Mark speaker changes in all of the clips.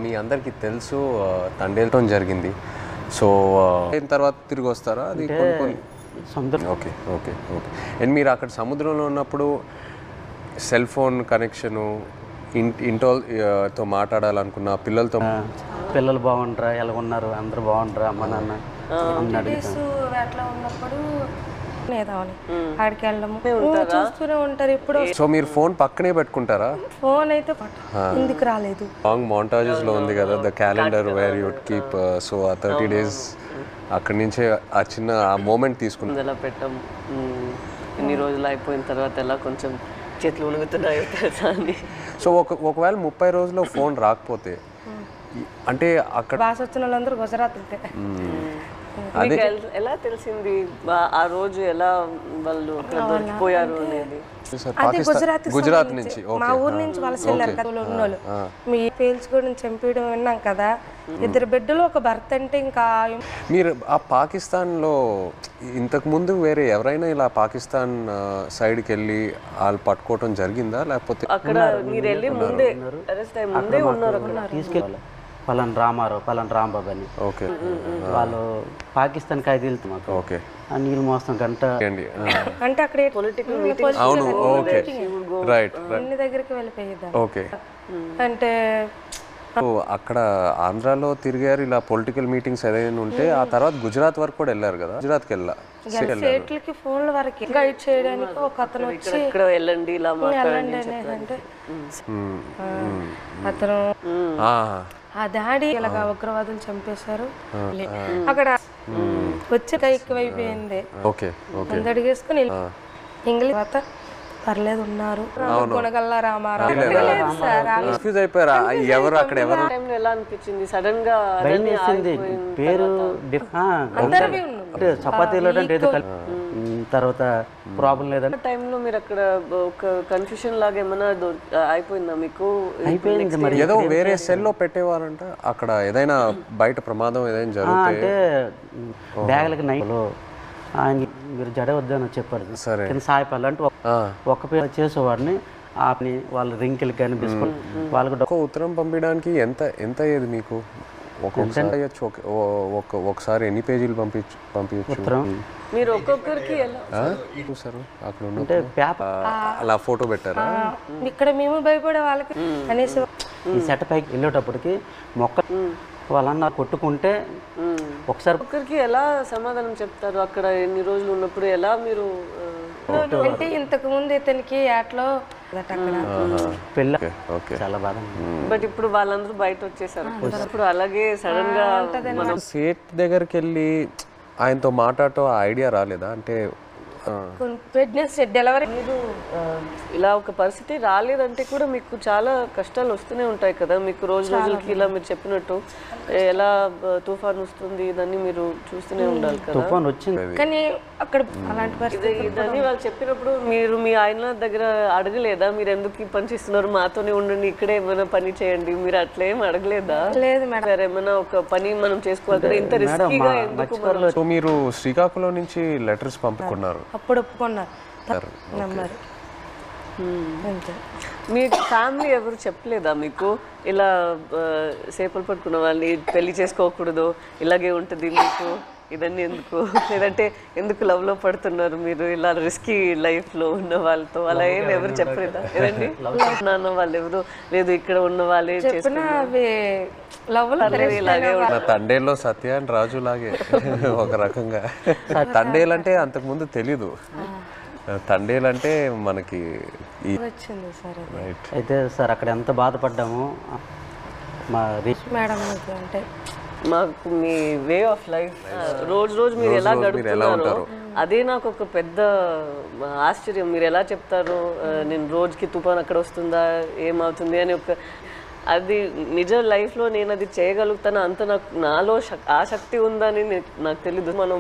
Speaker 1: మీ అందరికీ తెలుసు తండేలతో జరిగింది. సో తర్వాత తిరిగి వస్తారా? అది ఓకే ఓకే ఓకే. అండ్ మీరు అక్కడ సముద్రంలో ఉన్నప్పుడు సెల్ ఫోన్ కనెక్షను ఇంటితో మాట్లాడాలనుకున్న
Speaker 2: పిల్లలు బాగుంటారా, ఎలా ఉన్నారు, అందరూ బాగుంటారా, అమ్మ నాన్న
Speaker 3: అట్లా ఉన్నప్పుడు ఆడికి వెళ్ళము చూస్తూనే ఉంటారు. ఇప్పుడు
Speaker 1: సో మీరు ఫోన్ పక్కనే పెట్టుకుంటారా?
Speaker 3: ఫోన్ అయితే ఎందుకు రాలేదు.
Speaker 1: లాంగ్ మౌంటాజెస్ లో ఉంది కదా the calendar where you'd keep. So ఆ 30 days అక్కడి నుంచే ఆ చిన్న ఆ మూమెంట్ తీసుకుంటాం.
Speaker 4: ఎలా పెట్టాం ఎన్ని రోజులు అయిపోయిన తర్వాత ఎలా కొంచెం చేతులు ఉణుగుతున్నాయో తెలుసా అని.
Speaker 1: సో ఒకవేళ 30 రోజుల్లో ఫోన్ రాకపోతే అంటే అక్కడ
Speaker 3: బాస్ వచ్చిన వాళ్ళందరూ గుజరాత్ ఉంటే
Speaker 4: ఎలా తెలిసింది ఆ రోజు ఎలా వాళ్ళు దొరికిపోయారు అనేది?
Speaker 1: గుజరాత్ నుంచి
Speaker 3: మా ఊరు నుంచి వలస వెళ్ళారు కదా ఉన్నోళ్ళు. మీ పేల్చుకోవడం చంపేయడం విన్నాం కదా. 2 బిడ్డలు 1 భర్త అంటే ఇంకా
Speaker 1: మీరు ఆ పాకిస్తాన్లో ఇంతకు ముందు వేరే ఎవరైనా ఇలా పాకిస్తాన్ సైడ్కి వెళ్ళి వాళ్ళు పట్టుకోవటం జరిగిందా? లేకపోతే
Speaker 4: అక్కడ మీరు వెళ్ళి ముందే అరెస్ట్ అయ్యి ముందే ఉన్నారు అక్కడ
Speaker 2: తీసుకెళ్ళి పలాన్ రామారావు పలాన్ రాంబాబు అని.
Speaker 1: ఓకే.
Speaker 2: వాళ్ళు పాకిస్తాన్ ఖైదీలు మాకు
Speaker 1: ఓకే
Speaker 2: నీళ్ళు మోస్తాం గంట
Speaker 3: అంటే అక్కడ పొలిటికల్ మీటింగ్
Speaker 1: అవును. ఓకే రైట్
Speaker 3: అన్ని దగ్గరికి వెళ్ళిపోయేదాన్ని.
Speaker 1: ఓకే.
Speaker 3: అంటే
Speaker 1: అక్కడ ఆంధ్రాలో తిరిగారు ఇలా పొలిటికల్ మీటింగ్స్ ఏదైనా ఉంటే. ఆ తర్వాత గుజరాత్ వరకు కూడా వెళ్ళారు కదా? గుజరాత్కి
Speaker 3: స్టేట్లకి ఫోన్ల వరకు గైడ్ చేయడానికి ఒక అతను వచ్చి
Speaker 4: ఇక్కడ వెళ్ళండి ఇలా
Speaker 3: వెళ్ళండి అంటే అతను ఆ దాడి ఇలాగా ఉగ్రవాదులు చంపేశారు. అక్కడ వచ్చి ఎక్కువైపోయింది. అడిగేసుకుని ఇంగ్లీష్ తర్వాత పర్లేదు ఉన్నారు. కొనగల్ల రామారావు
Speaker 4: ఎలా అనిపించింది? సడన్ గా
Speaker 2: పేరు చపాతీలో తర్వాత ప్రాబ్లం లేదంటే
Speaker 4: టైంలో మీరు అక్కడ ఒక కన్ఫ్యూషన్ లాగా ఏమైనా అయిపోయిందా మీకు?
Speaker 2: అయిపోయింది. మరి
Speaker 1: ఏదో వేరే సెల్లో పెట్టేవారంట అక్కడ. ఏదైనా బయట ప్రమాదం ఏదైనా జరిగితే
Speaker 2: అంటే బ్యాగులకి నైట్లో ఆయన మీరు జడ వద్దని చెప్పారు.
Speaker 1: సరే
Speaker 2: సాయపాలు అంటే ఒక పేరు చేసేవాడిని ఆపని వాళ్ళ రింకిలకి కానీ బిస్కెట్ వాళ్ళకి
Speaker 1: ఉత్తరం పంపించడానికి ఎంత అయ్యేది మీకు? ఒకసారి ఎన్ని పేజీలు పంపించచ్చు?
Speaker 4: మీరు ఒక్కొక్కరికి
Speaker 1: చూసారు అక్కడ
Speaker 2: అంటే
Speaker 1: అలా ఫోటో పెట్టారా?
Speaker 3: ఇక్కడ మేము భయపడే వాళ్ళకి అనేసి
Speaker 2: ఈ సెట్ పైకి వెళ్ళేటప్పటికి మొక్క వాళ్ళన్న కొట్టుకుంటే ఒకసారి
Speaker 4: ఒక్కరికి ఎలా సమాధానం చెప్తారు? అక్కడ ఎన్ని రోజులు ఉన్నప్పుడు ఎలా మీరు
Speaker 3: అంటే ఇంతకు ముందు ఇతనికి యాట్లో
Speaker 2: పెళ్ళి చాలా బాధ.
Speaker 4: బట్ ఇప్పుడు వాళ్ళందరూ బయట వచ్చేసారు. ఇప్పుడు అలాగే సడన్ గా
Speaker 1: సేట్ దగ్గరికి వెళ్ళి ఆయనతో మాట్లాడటం ఐడియా రాలేదా? అంటే
Speaker 3: ప్రెగ్నెన్సీ డెలివరీ
Speaker 4: మీరు ఇలా ఒక పరిస్థితి రాలేదంటే కూడా మీకు చాలా కష్టాలు వస్తూనే ఉంటాయి కదా. మీకు రోజులకి ఇలా మీరు చెప్పినట్టు ఎలా తుఫాన్ వస్తుంది ఇదన్నీ మీరు చూస్తూనే ఉండాలి కదా.
Speaker 2: తుఫాన్ వచ్చింది
Speaker 3: కానీ అక్కడ అలాంటి పరిస్థితి
Speaker 4: ఇదన్నీ వాళ్ళు చెప్పినప్పుడు మీరు మీ ఆయన దగ్గర అడగలేదా? మీరు ఎందుకు ఈ పని చేస్తున్నారు, మాతోనే ఉండండి, ఇక్కడే ఏమైనా పని చేయండి, మీరు అట్లేం అడగలేదా?
Speaker 3: లేదు మేడం.
Speaker 4: ఏమైనా ఒక పని మనం చేసుకోవాలి కదా, ఇంత రిస్కీగా ఎందుకు?
Speaker 1: సో మీరు శ్రీకాకుళం నుంచి లెటర్స్ పంపుకున్నారు,
Speaker 3: అప్పుడు ఒప్పుకున్నారు.
Speaker 4: మీ ఫ్యామిలీ ఎవరు చెప్పలేదా మీకు ఇలా సేపలు పట్టుకున్న వాళ్ళని పెళ్లి చేసుకోకూడదు, ఇలాగే ఉంటుంది మీకు, ఇదన్నీ ఎందుకు, లేదంటే ఎందుకు లవ్లో పడుతున్నారు మీరు ఇలా రిస్కీ లైఫ్లో ఉన్న వాళ్ళతో, అలా ఏమి ఎవరు చెప్పలేదా? ఏదండి నాన్న వాళ్ళు ఎవరు లేదు, ఇక్కడ ఉన్న వాళ్ళే
Speaker 1: తండేల్లో సత్య అండ్ రాజు లాగే ఒక రకంగా. తండేలంటే అంతకు ముందు తెలీదు, తండేలంటే మనకి
Speaker 2: అయితే సార్ అక్కడ ఎంత బాధపడ్డాము. మా
Speaker 3: మేడం అంటే
Speaker 4: మాకు మీ వే ఆఫ్ లైఫ్ రోజు మీరు ఎలా గడుపుతున్నారో అదే నాకు ఒక పెద్ద ఆశ్చర్యం. మీరు ఎలా చెప్తారో నేను రోజుకి తుఫాన్ అక్కడ వస్తుందా ఏమవుతుంది అని ఒక అది నిజ లైఫ్లో నేను అది చేయగలుగుతాను అంత నాలో ఆ శక్తి ఉందని నాకు తెలీదు. మనం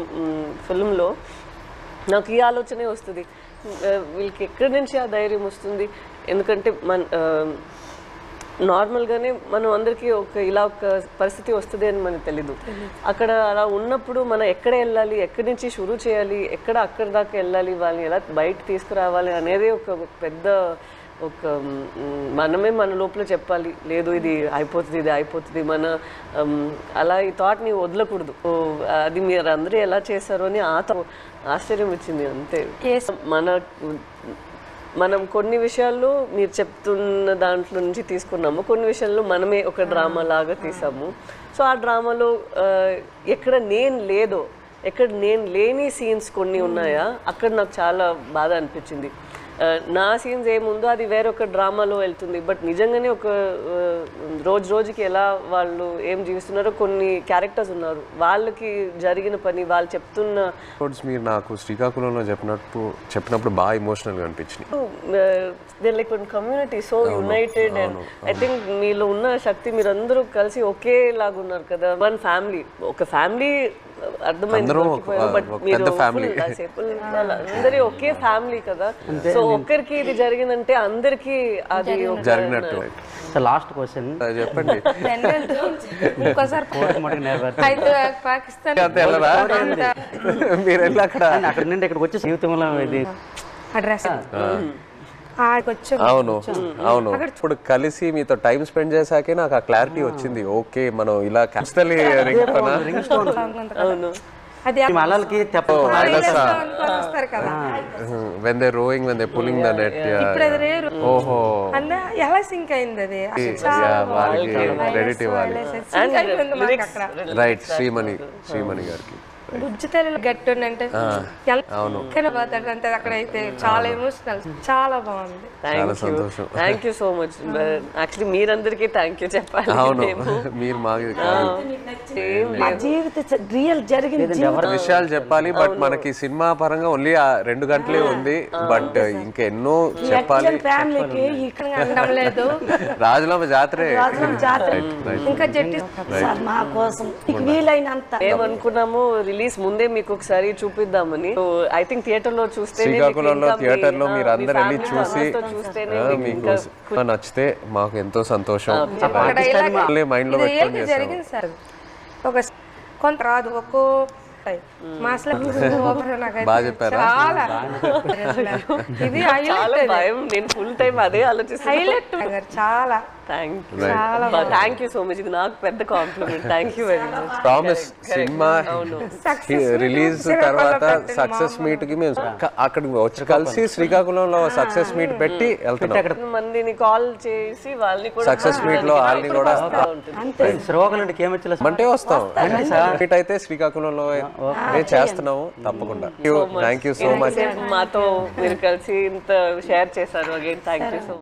Speaker 4: ఫిల్మ్లో నాకు ఈ ఆలోచనే వస్తుంది, వీళ్ళకి ఎక్కడి నుంచి ఆ ధైర్యం వస్తుంది? ఎందుకంటే నార్మల్గానే మనం అందరికీ ఇలా ఒక పరిస్థితి వస్తుంది అని మనకు తెలీదు. అక్కడ అలా ఉన్నప్పుడు మనం ఎక్కడ వెళ్ళాలి, ఎక్కడి నుంచి షురూ చేయాలి, అక్కడి దాకా వెళ్ళాలి, వాళ్ళని ఎలా బయట తీసుకురావాలి అనేది ఒక పెద్ద ఒక మనమే మన లోపల చెప్పాలి, లేదు ఇది అయిపోతుంది మన అలా ఈ థాట్ని వదలకూడదు. అది మీరు అందరూ ఎలా చేశారో అని ఆశ్చర్యం ఇచ్చింది అంతే. మనం కొన్ని విషయాల్లో మీరు చెప్తున్న దాంట్లో నుంచి తీసుకున్నాము, కొన్ని విషయాల్లో మనమే ఒక డ్రామా లాగా తీసాము. సో ఆ డ్రామాలో ఎక్కడ నేను లేని సీన్స్ కొన్ని ఉన్నాయా, అక్కడ నాకు చాలా బాధ అనిపించింది. నా సీన్స్ ఏముందో అది వేరొక డ్రామాలో వెళ్తుంది, బట్ నిజంగానే ఒక రోజుకి ఎలా వాళ్ళు ఏం జీవిస్తున్నారో కొన్ని క్యారెక్టర్స్ ఉన్నారు, వాళ్ళకి జరిగిన పని వాళ్ళు చెప్తున్న
Speaker 1: మీరు నాకు శ్రీకాకుళంలో చెప్పినప్పుడు బాగా ఎమోషనల్గా అనిపించింది.
Speaker 4: They like one community so United and I think మీలో ఉన్న శక్తి మీరందరూ కలిసి ఒకేలాగా ఉన్నారు కదా. వన్ ఫ్యామిలీ, ఒక ఫ్యామిలీ అర్థమైంది, బట్ మీరు అందరి ఒకే ఫ్యామిలీ కదా. సో ఒక్కరికి ఇది జరిగిందంటే అందరికి అది
Speaker 1: జరిగినట్టు.
Speaker 2: లాస్ట్ క్వశ్చన్
Speaker 1: చెప్పండి.
Speaker 3: పాకిస్తాన్
Speaker 1: మీరు వెళ్ళి
Speaker 2: అక్కడ నుండి ఇక్కడికి వచ్చే జీవితంలో ఇది
Speaker 3: అడ్రస్
Speaker 1: అవును. ఇప్పుడు కలిసి మీతో టైం స్పెండ్ చేశాకే నాకు ఆ క్లారిటీ వచ్చింది. ఓకే మనం ఇలా కష్టలి
Speaker 2: మళ్ళీ
Speaker 1: when they rowing, when they pulling the net. ఓహో
Speaker 3: ఎలా సింక్ అయింది అది,
Speaker 1: వాళ్ళకి క్రెడిట్ ఇవ్వాలి. రైట్, శ్రీమణి గారికి
Speaker 3: గుజ్జుతల్లి గట్టి అంటే పోతాడు అక్కడైతే చాలా ఎమోషనల్, చాలా బాగుంది.
Speaker 4: Thank you so much. Actually మీరందరికీ థ్యాంక్ యూ చెప్పాలి.
Speaker 1: మీరు మాకు
Speaker 5: రియల్ జరిగిన
Speaker 1: విషయాలు చెప్పాలి, బట్ మనకి సినిమా పరంగా ఓన్లీ 2 గంటలే ఉంది, బట్ ఇంకా ఎన్నో చెప్పాలి.
Speaker 5: ఫ్యామిలీకి
Speaker 3: అనడం లేదు,
Speaker 1: రాజులమ్మ జాతరే
Speaker 3: ఇంకా జట్టి
Speaker 5: మా కోసం వీలైనంత
Speaker 4: ఏమనుకున్నాము రిలీజ్ ముందే మీకు ఒకసారి చూపిద్దామని. ఐ థింక్ థియేటర్ లో చూస్తే,
Speaker 1: శ్రీకాకుళంలో థియేటర్ లో మీరు అందరు వెళ్ళి చూసి మీకు నచ్చితే మాకు ఎంతో సంతోషం. మైండ్ లో
Speaker 3: జరిగింది సార్. ఒక కొంత రాదు, ఒక్కో
Speaker 1: బాగా చెప్పారా?
Speaker 3: ఇది
Speaker 4: నేను ఫుల్ టైం అదే ఆలోచిస్తాను.
Speaker 3: హైలైట్ చాలా
Speaker 4: థ్యాంక్ యూ సో మచ్. ఇది నాకు పెద్ద compliment. Thank you very much.
Speaker 1: Promise cinema release తర్వాత సక్సెస్ మీట్ కి మేము అక్కడికి వచ్చి కలిసి శ్రీకాకుళంలో సక్సెస్ మీట్ పెట్టి వెళ్తున్నాం.
Speaker 4: మందిని కాల్ చేసి వాళ్ళని కూడా
Speaker 1: సక్సెస్ మీట్ లో వాళ్ళని కూడా అంటే వస్తాం. మీట్ అయితే శ్రీకాకుళంలో చేస్తున్నాము తప్పకుండా. Thank you so much.
Speaker 4: మాతో మీరు కలిసి ఇంత షేర్ చేశారు. Again thank you so much.